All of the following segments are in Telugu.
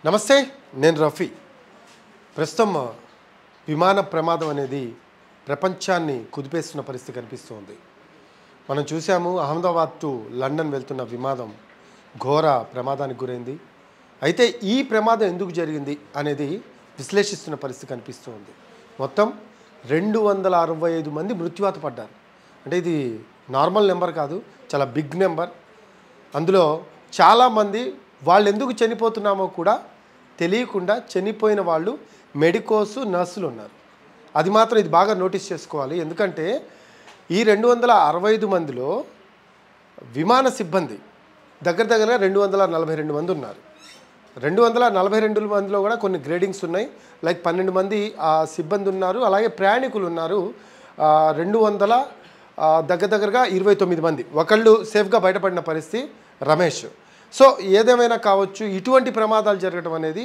నమస్తే, నేను రఫీ. ప్రస్తుతం విమాన ప్రమాదం అనేది ప్రపంచాన్ని కుదిపేస్తున్న పరిస్థితి కనిపిస్తుంది. మనం చూసాము, అహ్మదాబాద్ టు లండన్ వెళ్తున్న విమానం ఘోర ప్రమాదానికి గురైంది. అయితే ఈ ప్రమాదం ఎందుకు జరిగింది అనేది విశ్లేషిస్తున్న పరిస్థితి కనిపిస్తుంది. మొత్తం 265 మంది మృత్యువాత పడ్డారు. అంటే ఇది నార్మల్ నెంబర్ కాదు, చాలా బిగ్ నెంబర్. అందులో చాలామంది వాళ్ళు ఎందుకు చనిపోతున్నామో కూడా తెలియకుండా చనిపోయిన వాళ్ళు మెడికోస్, నర్సులు ఉన్నారు. అది మాత్రం ఇది బాగా నోటీస్ చేసుకోవాలి. ఎందుకంటే ఈ 265 మందిలో విమాన సిబ్బంది దగ్గరగా 242 మంది ఉన్నారు. 242 మందిలో కూడా కొన్ని గ్రేడింగ్స్ ఉన్నాయి. లైక్ 12 మంది సిబ్బంది ఉన్నారు, అలాగే ప్రయాణికులు ఉన్నారు. 200 దగ్గరగా 29 మంది. ఒకళ్ళు సేఫ్గా బయటపడిన పరిస్థితి రమేష్. సో ఏదేమైనా కావచ్చు, ఇటువంటి ప్రమాదాలు జరగడం అనేది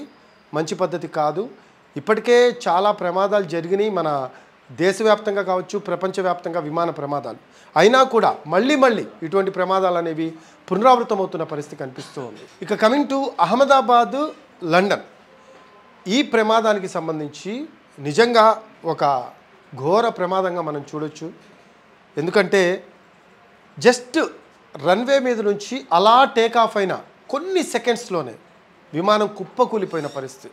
మంచి పద్ధతి కాదు. ఇప్పటికే చాలా ప్రమాదాలు జరిగినాయి, మన దేశవ్యాప్తంగా కావచ్చు, ప్రపంచవ్యాప్తంగా విమాన ప్రమాదాలు. అయినా కూడా మళ్ళీ ఇటువంటి ప్రమాదాలు అనేవి పునరావృతమవుతున్న పరిస్థితి కనిపిస్తూ ఉంది. ఇక కమింగ్ టు అహ్మదాబాద్, లండన్, ఈ ప్రమాదానికి సంబంధించి నిజంగా ఒక ఘోర ప్రమాదంగా మనం చూడొచ్చు. ఎందుకంటే జస్ట్ రన్వే మీద నుంచి అలా టేకాఫ్ అయిన కొన్ని సెకండ్స్లోనే విమానం కుప్పకూలిపోయిన పరిస్థితి.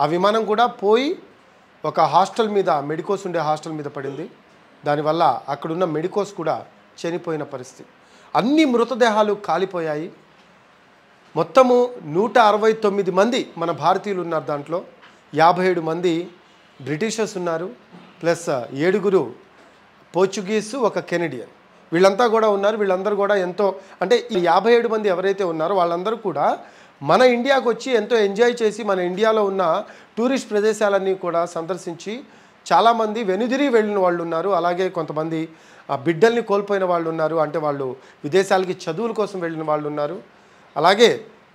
ఆ విమానం కూడా పోయి ఒక హాస్టల్ మీద, మెడికోస్ ఉండే హాస్టల్ మీద పడింది. దానివల్ల అక్కడున్న మెడికోస్ కూడా చనిపోయిన పరిస్థితి. అన్ని మృతదేహాలు కాలిపోయాయి. మొత్తము 169 మంది మన భారతీయులు ఉన్నారు. దాంట్లో 57 మంది బ్రిటిషర్స్ ఉన్నారు, ప్లస్ 7 పోర్చుగీసు, ఒక కెనడియన్. వీళ్ళంతా కూడా ఉన్నారు. వీళ్ళందరూ కూడా ఎంతో, అంటే ఈ 57 మంది ఎవరైతే ఉన్నారో వాళ్ళందరూ కూడా మన ఇండియాకు వచ్చి ఎంతో ఎంజాయ్ చేసి మన ఇండియాలో ఉన్న టూరిస్ట్ ప్రదేశాలన్నీ కూడా సందర్శించి చాలామంది వెనుదిరి వెళ్ళిన వాళ్ళు ఉన్నారు. అలాగే కొంతమంది బిడ్డల్ని కోల్పోయిన వాళ్ళు ఉన్నారు, అంటే వాళ్ళు విదేశాలకి చదువుల కోసం వెళ్ళిన వాళ్ళు ఉన్నారు. అలాగే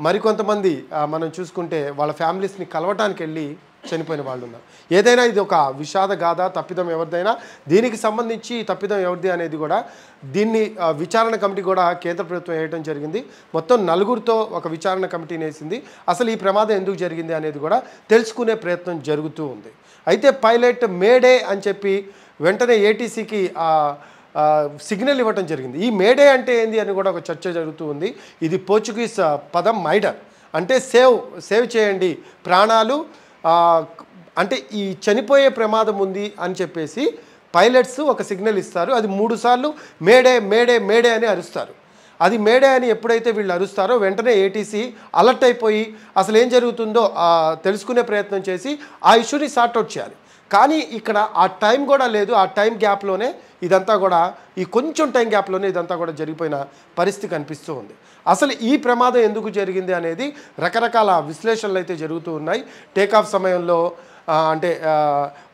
మరికొంతమంది మనం చూసుకుంటే వాళ్ళ ఫ్యామిలీస్ని కలవటానికి వెళ్ళి చనిపోయిన వాళ్ళు ఉన్నారు. ఏదైనా ఇది ఒక విషాద గాథ. తప్పిదం ఎవరిదైనా, దీనికి సంబంధించి తప్పిదం ఎవరిది అనేది కూడా దీన్ని విచారణ కమిటీ కూడా కేంద్ర ప్రభుత్వం వేయడం జరిగింది. మొత్తం 4తో ఒక విచారణ కమిటీని వేసింది. అసలు ఈ ప్రమాదం ఎందుకు జరిగింది అనేది కూడా తెలుసుకునే ప్రయత్నం జరుగుతూ ఉంది. అయితే పైలట్ మేడే అని చెప్పి వెంటనే ఏటీసీకి సిగ్నల్ ఇవ్వటం జరిగింది. ఈ మేడే అంటే ఏంది అని కూడా ఒక చర్చ జరుగుతూ ఉంది. ఇది పోర్చుగీస్ పదం మైడర్, అంటే సేవ్ చేయండి ప్రాణాలు, అంటే ఈ చనిపోయే ప్రమాదం ఉంది అని చెప్పేసి పైలట్స్ ఒక సిగ్నల్ ఇస్తారు. అది 3 సార్లు మేడే మేడే మేడే అని అరుస్తారు. అది మేడే అని ఎప్పుడైతే వీళ్ళు అరుస్తారో వెంటనే ఏటీసీ అలర్ట్ అయిపోయి అసలు ఏం జరుగుతుందో తెలుసుకునే ప్రయత్నం చేసి ఆ ఇష్యూని సార్ట్అవుట్ చేయాలి. కానీ ఇక్కడ ఆ టైం కూడా లేదు. ఆ టైం గ్యాప్లోనే ఇదంతా కూడా, ఈ కొంచెం టైం గ్యాప్లోనే ఇదంతా కూడా జరిగిపోయిన పరిస్థితి కనిపిస్తూ ఉంది. అసలు ఈ ప్రమాదం ఎందుకు జరిగింది అనేది రకరకాల విశ్లేషణలు అయితే జరుగుతూ ఉన్నాయి. టేకాఫ్ సమయంలో అంటే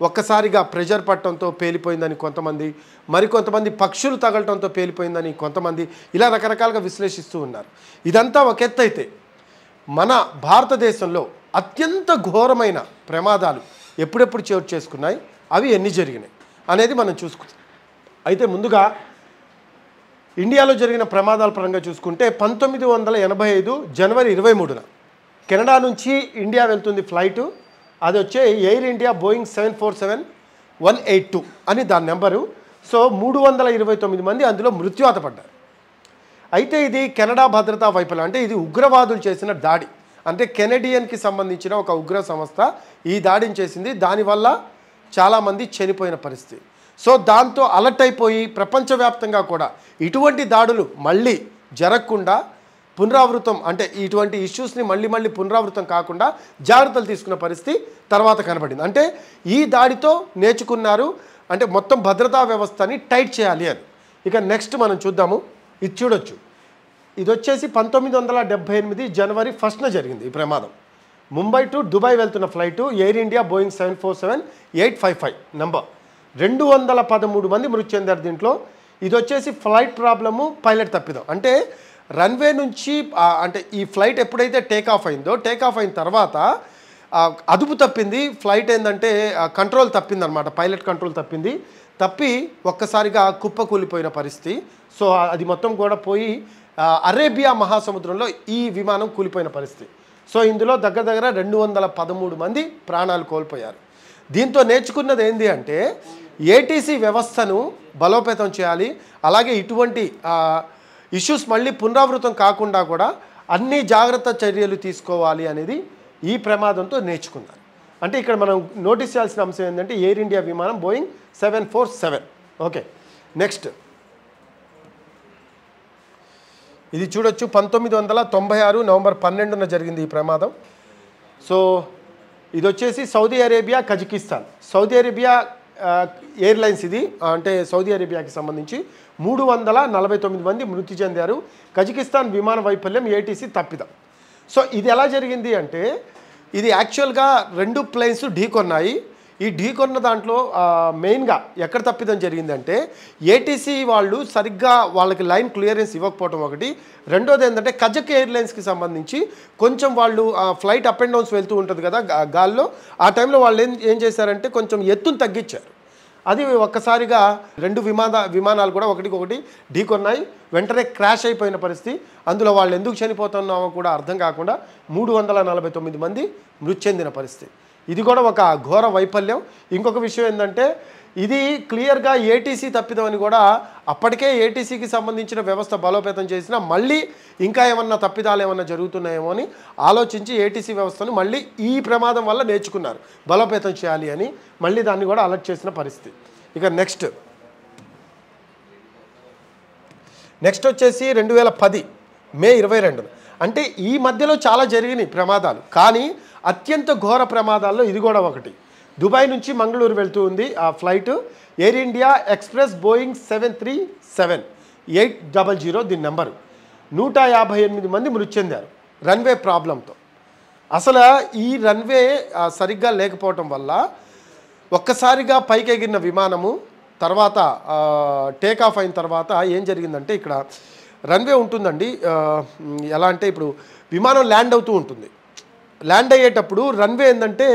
ఒక్కసారిగా ప్రెషర్ పట్టడంతో పేలిపోయిందని కొంతమంది, మరికొంతమంది పక్షులు తగలటంతో పేలిపోయిందని కొంతమంది, ఇలా రకరకాలుగా విశ్లేషిస్తూ ఉన్నారు. ఇదంతా ఒక ఎత్తు అయితే మన భారతదేశంలో అత్యంత ఘోరమైన ప్రమాదాలు ఎప్పుడెప్పుడు చోటు చేసుకున్నాయి, అవి ఎన్ని జరిగినాయి అనేది మనం చూసుకుంటాం. అయితే ముందుగా ఇండియాలో జరిగిన ప్రమాదాల పరంగా చూసుకుంటే 1985 జనవరి 23న కెనడా నుంచి ఇండియా వెళ్తుంది ఫ్లైటు. అది వచ్చే ఎయిర్ ఇండియా బోయింగ్ 747-182 అని దాని నెంబరు. సో 329 మంది అందులో మృత్యువాత పడ్డారు. అయితే ఇది కెనడా భద్రతా వైఫల్యం, అంటే ఇది ఉగ్రవాదులు చేసిన దాడి. అంటే కెనడియన్కి సంబంధించిన ఒక ఉగ్ర సంస్థ ఈ దాడిని చేసింది. దానివల్ల చాలామంది చనిపోయిన పరిస్థితి. సో దాంతో అలర్ట్ అయిపోయి ప్రపంచవ్యాప్తంగా కూడా ఇటువంటి దాడులు మళ్ళీ జరగకుండా పునరావృతం, అంటే ఇటువంటి ఇష్యూస్ని మళ్ళీ పునరావృతం కాకుండా జాగ్రత్తలు తీసుకున్న పరిస్థితి తర్వాత కనబడింది. అంటే ఈ దాడితో నేర్చుకున్నారు, అంటే మొత్తం భద్రతా వ్యవస్థని టైట్ చేయాలి అని. ఇక నెక్స్ట్ మనం చూద్దాము. ఇది చూడొచ్చు. ఇది వచ్చేసి 1978 జనవరి 1న జరిగింది ఈ ప్రమాదం. ముంబై టు దుబాయ్ వెళ్తున్న flight air India Boeing 747-855 number. 213 మంది మృతి చెందారు దీంట్లో. ఇది వచ్చేసి ఫ్లైట్ ప్రాబ్లము, పైలట్ తప్పిదం. అంటే రన్వే నుంచి, అంటే ఈ ఫ్లైట్ ఎప్పుడైతే టేకాఫ్ అయిందో, టేకాఫ్ అయిన తర్వాత అదుపు తప్పింది ఫ్లైట్. ఏంటంటే కంట్రోల్ తప్పింది అనమాట, పైలట్ కంట్రోల్ తప్పి ఒక్కసారిగా కుప్పకూలిపోయిన పరిస్థితి. సో అది మొత్తం కూడా పోయి అరేబియా మహాసముద్రంలో ఈ విమానం కూలిపోయిన పరిస్థితి. సో ఇందులో దగ్గర దగ్గర 213 మంది ప్రాణాలు కోల్పోయారు. దీంతో నేర్చుకున్నది ఏంటి అంటే ఏటీసీ వ్యవస్థను బలోపేతం చేయాలి, అలాగే ఇటువంటి ఇష్యూస్ మళ్ళీ పునరావృతం కాకుండా కూడా అన్ని జాగ్రత్త చర్యలు తీసుకోవాలి అనేది ఈ ప్రమాదంతో నేర్చుకున్నారు. అంటే ఇక్కడ మనం నోటీస్ చేయాల్సిన అంశం ఏంటంటే ఎయిర్ ఇండియా విమానం బోయింగ్ 747. ఓకే, నెక్స్ట్ ఇది చూడొచ్చు. 1996 నవంబర్ 12న జరిగింది ఈ ప్రమాదం. సో ఇది వచ్చేసి Saudi Arabia, Kazakhstan. Saudi Arabia airlines ఇది, అంటే సౌదీ అరేబియాకి సంబంధించి 349 మంది మృతి చెందారు. కజకిస్తాన్ విమాన వైఫల్యం, ఏటీసీ తప్పిదం. సో ఇది ఎలా జరిగింది అంటే ఇది యాక్చువల్గా 2 ప్లేన్స్ ఢీకొన్నాయి. ఈ ఢీకొన్న దాంట్లో మెయిన్గా ఎక్కడ తప్పిదం జరిగిందంటే ఏటీసీ వాళ్ళు సరిగ్గా వాళ్ళకి లైన్ క్లియరెన్స్ ఇవ్వకపోవడం ఒకటి. రెండోది ఏంటంటే కజక్ ఎయిర్లైన్స్కి సంబంధించి కొంచెం వాళ్ళు ఫ్లైట్ అప్ అండ్ డౌన్స్ వెళ్తూ ఉంటుంది కదా గాల్లో, ఆ టైంలో వాళ్ళు ఏం చేశారంటే కొంచెం ఎత్తును తగ్గించారు. అది ఒక్కసారిగా 2 విమానాలు కూడా ఒకటికొకటి ఢీకొన్నాయి. వెంటనే క్రాష్ అయిపోయిన పరిస్థితి. అందులో వాళ్ళు ఎందుకు చనిపోతున్నామో కూడా అర్థం కాకుండా 349 మంది మృతి చెందిన పరిస్థితి. ఇది కూడా ఒక ఘోర వైఫల్యం. ఇంకొక విషయం ఏంటంటే ఇది క్లియర్గా ఏటీసీ తప్పిదం అని కూడా అప్పటికే ఏటీసీకి సంబంధించిన వ్యవస్థ బలోపేతం చేసినా మళ్ళీ ఇంకా ఏమన్నా తప్పిదాలు ఏమన్నా జరుగుతున్నాయేమో అని ఆలోచించి ఏటీసీ వ్యవస్థను మళ్ళీ ఈ ప్రమాదం వల్ల నేర్చుకున్నారు, బలోపేతం చేయాలి అని మళ్ళీ దాన్ని కూడా అలర్ట్ చేసిన పరిస్థితి. ఇక నెక్స్ట్ వచ్చేసి 2010 మే 22. అంటే ఈ మధ్యలో చాలా జరిగినాయి ప్రమాదాలు, కానీ అత్యంత ఘోర ప్రమాదాల్లో ఇది కూడా ఒకటి. దుబాయ్ నుంచి మంగళూరు వెళ్తూ ఉంది ఆ flight, air India express Boeing 737-800 దీని నెంబరు. 158 మంది మృతి చెందారు రన్వే ప్రాబ్లంతో. అసలు ఈ రన్వే సరిగ్గా లేకపోవటం వల్ల ఒక్కసారిగా పైకి ఎగిరిన విమానము తర్వాత టేకాఫ్ అయిన తర్వాత ఏం జరిగిందంటే ఇక్కడ రన్వే ఉంటుందండి. ఎలా అంటే ఇప్పుడు విమానం ల్యాండ్ అవుతూ ఉంటుంది. ల్యాండ్ అయ్యేటప్పుడు రన్వే ఏంటంటే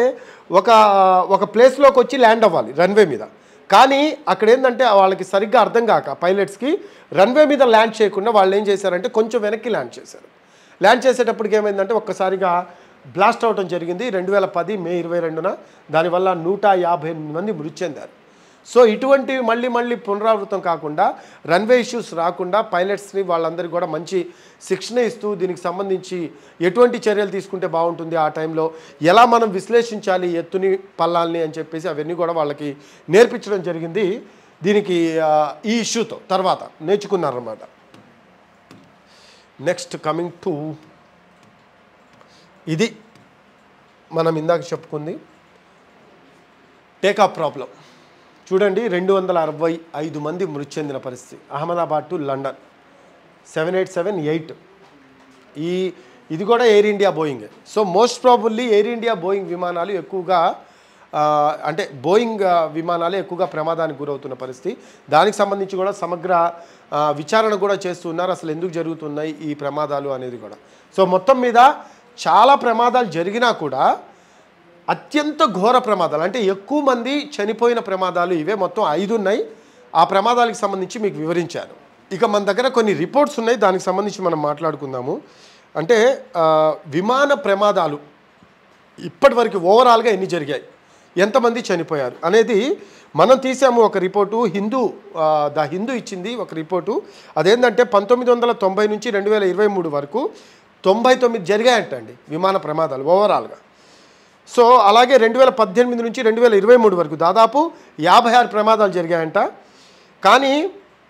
ఒక ప్లేస్లోకి వచ్చి ల్యాండ్ అవ్వాలి రన్వే మీద. కానీ అక్కడ ఏంటంటే వాళ్ళకి సరిగ్గా అర్థం కాక పైలట్స్కి రన్వే మీద ల్యాండ్ చేయకుండా వాళ్ళు ఏం చేశారంటే కొంచెం వెనక్కి ల్యాండ్ చేశారు. ల్యాండ్ చేసేటప్పటికి ఏమైందంటే ఒక్కసారిగా బ్లాస్ట్ అవడం జరిగింది 2010 మే 22న. దానివల్ల 158 మంది మృతి చెందారు. సో ఇటువంటివి మళ్ళీ పునరావృతం కాకుండా, రన్వే ఇష్యూస్ రాకుండా పైలట్స్ని వాళ్ళందరికీ కూడా మంచి శిక్షణ ఇస్తూ దీనికి సంబంధించి ఎటువంటి చర్యలు తీసుకుంటే బాగుంటుంది, ఆ టైంలో ఎలా మనం విశ్లేషించాలి ఎత్తుని పల్లాల్ని అని చెప్పేసి అవన్నీ కూడా వాళ్ళకి నేర్పించడం జరిగింది. దీనికి ఈ ఇష్యూతో తర్వాత నేర్చుకున్నారన్నమాట. నెక్స్ట్ కమింగ్ టు ఇది మనం ఇందాక చెప్పుకుంది టేకాఫ్ ప్రాబ్లం. చూడండి 265 మంది మృతి చెందిన పరిస్థితి. Ahmedabad to London 787-8. ఇది కూడా air India Boeing. So most probably air India Boeing విమానాలు ఎక్కువగా అంటే బోయింగ్ విమానాలు ఎక్కువగా ప్రమాదానికి గురవుతున్న పరిస్థితి. దానికి సంబంధించి కూడా సమగ్ర విచారణ కూడా చేస్తున్నారు, అసలు ఎందుకు జరుగుతున్నాయి ఈ ప్రమాదాలు అనేది కూడా. సో మొత్తం మీద చాలా ప్రమాదాలు జరిగినా కూడా అత్యంత ఘోర ప్రమాదాలు అంటే ఎక్కువ మంది చనిపోయిన ప్రమాదాలు ఇవే. మొత్తం 5 ఉన్నాయి. ఆ ప్రమాదాలకు సంబంధించి మీకు వివరించాను. ఇక మన దగ్గర కొన్ని రిపోర్ట్స్ ఉన్నాయి, దానికి సంబంధించి మనం మాట్లాడుకుందాము. అంటే విమాన ప్రమాదాలు ఇప్పటివరకు ఓవరాల్గా ఎన్ని జరిగాయి, ఎంతమంది చనిపోయారు అనేది మనం తీసాము. ఒక రిపోర్టు ద హిందూ ఇచ్చింది ఒక రిపోర్టు. అదేంటంటే 1990 నుంచి 2023 వరకు 99 జరిగాయంటండి విమాన ప్రమాదాలు ఓవరాల్గా. సో అలాగే 2018 నుంచి 2023 వరకు దాదాపు 56 ప్రమాదాలు జరిగాయంట. కానీ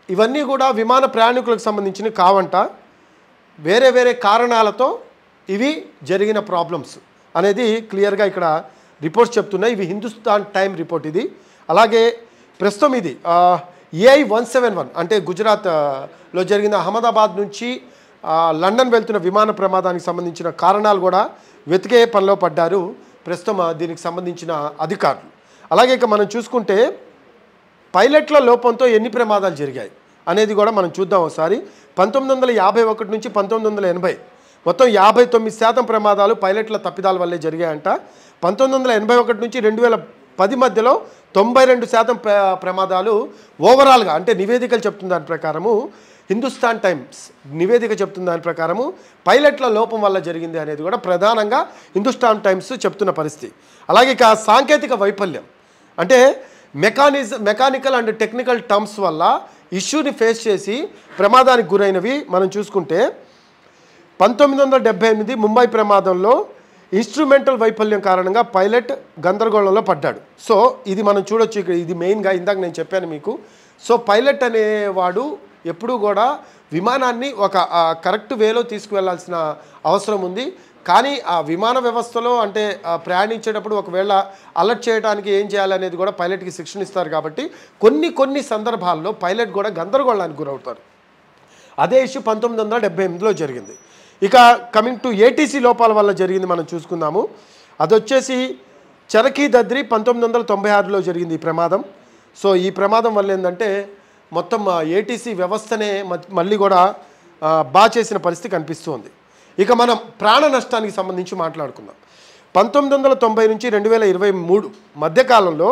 ఇవన్నీ కూడా విమాన ప్రయాణికులకు సంబంధించినవి కావంట, వేరే కారణాలతో ఇవి జరిగిన ప్రాబ్లమ్స్ అనేది క్లియర్గా ఇక్కడ రిపోర్ట్స్ చెప్తున్నాయి. ఇవి హిందుస్థాన్ టైమ్ రిపోర్ట్ ఇది. అలాగే ప్రస్తుతం ఇది AI-171 అంటే గుజరాత్లో జరిగిన అహ్మదాబాద్ నుంచి లండన్ వెళ్తున్న విమాన ప్రమాదానికి సంబంధించిన కారణాలు కూడా వెతికే పనిలో పడ్డారు ప్రస్తుతం దీనికి సంబంధించిన అధికారులు. అలాగే ఇక మనం చూసుకుంటే పైలట్ల లోపంతో ఎన్ని ప్రమాదాలు జరిగాయి అనేది కూడా మనం చూద్దాం ఒకసారి. 1951 నుంచి 1980 మొత్తం 59% ప్రమాదాలు పైలట్ల తప్పిదాల వల్లే జరిగాయంట. 1981 నుంచి 2010 మధ్యలో 92% ప్రమాదాలు ఓవరాల్గా అంటే నివేదికలు చెప్తున్న దాని ప్రకారము హిందుస్థాన్ టైమ్స్ నివేదిక చెప్తున్న దాని ప్రకారము పైలట్ల లోపం వల్ల జరిగింది అనేది కూడా ప్రధానంగా హిందుస్థాన్ టైమ్స్ చెప్తున్న పరిస్థితి. అలాగే ఇక సాంకేతిక వైఫల్యం అంటే మెకానికల్ అండ్ టెక్నికల్ టర్మ్స్ వల్ల ఇష్యూని ఫేస్ చేసి ప్రమాదానికి గురైనవి మనం చూసుకుంటే 1978 ముంబై ప్రమాదంలో ఇన్స్ట్రుమెంటల్ వైఫల్యం కారణంగా పైలట్ గందరగోళంలో పడ్డాడు. సో ఇది మనం చూడొచ్చు ఇక్కడ. ఇది మెయిన్గా ఇందాక నేను చెప్పాను మీకు. సో పైలట్ అనేవాడు ఎప్పుడూ కూడా విమానాన్ని ఒక కరెక్ట్ వేలో తీసుకువెళ్లాల్సిన అవసరం ఉంది. కానీ ఆ విమాన వ్యవస్థలో అంటే ప్రయాణించేటప్పుడు ఒకవేళ అలర్ట్ చేయడానికి ఏం చేయాలనేది కూడా పైలట్కి శిక్షణ ఇస్తారు. కాబట్టి కొన్ని సందర్భాల్లో పైలట్ కూడా గందరగోళానికి గురవుతారు. అదే ఇష్యూ 1978లో జరిగింది. ఇక కమింగ్ టు ఏటీసీ లోపాల వల్ల జరిగింది మనం చూసుకుందాము. అది వచ్చేసి చరకీ దద్రి 1996లో జరిగింది ఈ ప్రమాదం. సో ఈ ప్రమాదం వల్ల ఏంటంటే మొత్తం ఏటీసీ వ్యవస్థనే మళ్ళీ కూడా బాగా చేసిన పరిస్థితి కనిపిస్తుంది. ఇక మనం ప్రాణ నష్టానికి సంబంధించి మాట్లాడుకుందాం. 1990 నుంచి 2023 మధ్యకాలంలో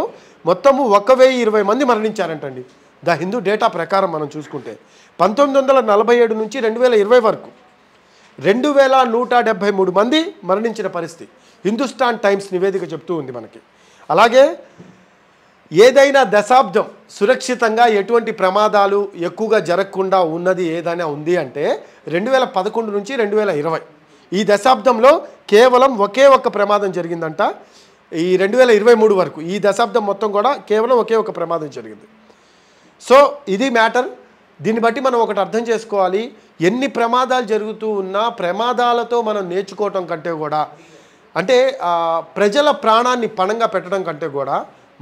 మొత్తము 1020 మంది మరణించారంటండి. ద హిందూ డేటా ప్రకారం మనం చూసుకుంటే 1947 నుంచి 2020 వరకు 2173 మంది మరణించిన పరిస్థితి హిందుస్థాన్ టైమ్స్ నివేదిక చెప్తూ ఉంది మనకి. అలాగే ఏదైనా దశాబ్దం సురక్షితంగా ఎటువంటి ప్రమాదాలు ఎక్కువగా జరగకుండా ఉన్నది ఏదైనా ఉంది అంటే 2011 నుంచి 2020 ఈ దశాబ్దంలో కేవలం ఒకే ఒక్క ప్రమాదం జరిగిందంట. ఈ 2023 వరకు ఈ దశాబ్దం మొత్తం కూడా కేవలం ఒకే ఒక ప్రమాదం జరిగింది. సో ఇది మ్యాటర్. దీన్ని బట్టి మనం ఒకటి అర్థం చేసుకోవాలి. ఎన్ని ప్రమాదాలు జరుగుతూ ఉన్నా ప్రమాదాలతో మనం నేర్చుకోవటం కంటే కూడా అంటే ప్రజల ప్రాణాన్ని పణంగా పెట్టడం కంటే కూడా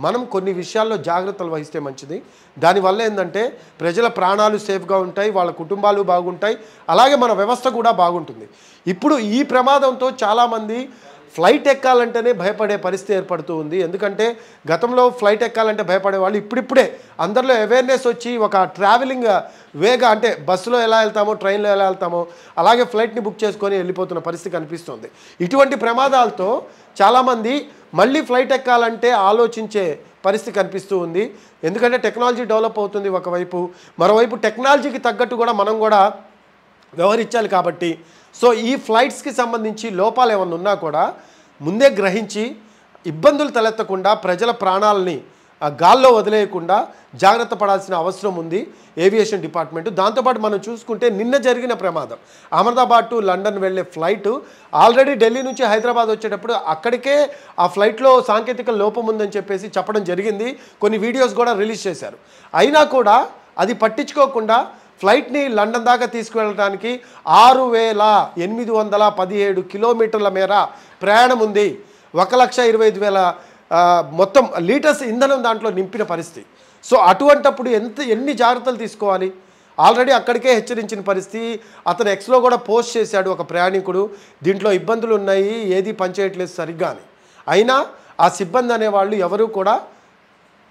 మనం కొన్ని విషయాల్లో జాగ్రత్తలు వహిస్తే మంచిది. దానివల్ల ఏంటంటే ప్రజల ప్రాణాలు సేఫ్గా ఉంటాయి, వాళ్ళ కుటుంబాలు బాగుంటాయి, అలాగే మన వ్యవస్థ కూడా బాగుంటుంది. ఇప్పుడు ఈ ప్రమాదంతో చాలామంది ఫ్లైట్ ఎక్కాలంటేనే భయపడే పరిస్థితి ఏర్పడుతూ ఉంది. ఎందుకంటే గతంలో ఫ్లైట్ ఎక్కాలంటే భయపడే వాళ్ళు ఇప్పుడిప్పుడే అందరిలో అవేర్నెస్ వచ్చి ఒక ట్రావెలింగ్ వేగా అంటే బస్సులో ఎలా వెళ్తామో ట్రైన్లో ఎలా వెళ్తామో అలాగే ఫ్లైట్ని బుక్ చేసుకొని వెళ్ళిపోతున్న పరిస్థితి కనిపిస్తుంది. ఇటువంటి ప్రమాదాలతో చాలామంది మళ్ళీ ఫ్లైట్ ఎక్కాలంటే ఆలోచించే పరిస్థితి కనిపిస్తూ ఉంది. ఎందుకంటే టెక్నాలజీ డెవలప్ అవుతుంది ఒకవైపు, మరోవైపు టెక్నాలజీకి తగ్గట్టు కూడా మనం కూడా వ్యవహరించాలి. కాబట్టి సో ఈ ఫ్లైట్స్కి సంబంధించి లోపాలు ఏమన్నా ఉన్నా కూడా ముందే గ్రహించి ఇబ్బందులు తలెత్తకుండా ప్రజల ప్రాణాలని గాల్లో వదిలేయకుండా జాగ్రత్త పడాల్సిన అవసరం ఉంది ఏవియేషన్ డిపార్ట్మెంట్. దాంతోపాటు మనం చూసుకుంటే నిన్న జరిగిన ప్రమాదం అహ్మదాబాద్ టు లండన్ వెళ్ళే ఫ్లైట్ ఆల్రెడీ ఢిల్లీ నుంచి హైదరాబాద్ వచ్చేటప్పుడు అక్కడికే ఆ ఫ్లైట్లో సాంకేతిక లోపం ఉందని చెప్పేసి చెప్పడం జరిగింది. కొన్ని వీడియోస్ కూడా రిలీజ్ చేశారు. అయినా కూడా అది పట్టించుకోకుండా ఫ్లైట్ని లండన్ దాకా తీసుకువెళ్ళడానికి 6817 కిలోమీటర్ల మేర ప్రయాణం ఉంది. 1,25,000 మొత్తం లీటర్స్ ఇంధనం దాంట్లో నింపిన పరిస్థితి. సో అటువంటప్పుడు ఎన్ని జాగ్రత్తలు తీసుకోవాలి? ఆల్రెడీ అక్కడికే హెచ్చరించిన పరిస్థితి. అతను ఎక్స్లో కూడా పోస్ట్ చేశాడు ఒక ప్రయాణికుడు, దీంట్లో ఇబ్బందులు ఉన్నాయి, ఏది పనిచేయట్లేదు సరిగ్గా అని. అయినా ఆ సిబ్బంది అనేవాళ్ళు ఎవరూ కూడా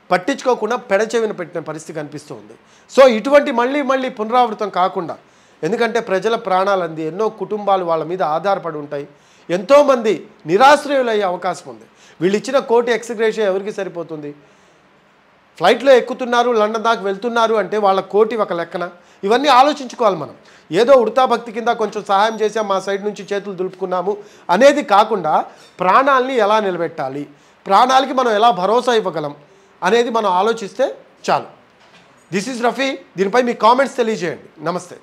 పట్టించుకోకుండా పెడచెవిన పెట్టిన పరిస్థితి కనిపిస్తుంది. సో ఇటువంటి మళ్ళీ పునరావృతం కాకుండా, ఎందుకంటే ప్రజల ప్రాణాలంది ఎన్నో కుటుంబాలు వాళ్ళ మీద ఆధారపడి ఉంటాయి. ఎంతోమంది నిరాశ్రయులయ్యే అవకాశం ఉంది. వీళ్ళు ఇచ్చిన కోటి ఎక్స్గ్రేషియా ఎవరికి సరిపోతుంది? ఫ్లైట్లో ఎక్కుతున్నారు, లండన్ దాకా వెళ్తున్నారు అంటే వాళ్ళ కోటి ఒక లెక్కన. ఇవన్నీ ఆలోచించుకోవాలి మనం. ఏదో ఉడతా భక్తి కింద కొంచెం సహాయం చేసాం, మా సైడ్ నుంచి చేతులు దులుపుకున్నాము అనేది కాకుండా ప్రాణాలని ఎలా నిలబెట్టాలి, ప్రాణాలకి మనం ఎలా భరోసా ఇవ్వగలం అనేది మనం ఆలోచిస్తే చాలు. This is Rafi. దీనిపై మీ కామెంట్స్ తెలియజేయండి. నమస్తే.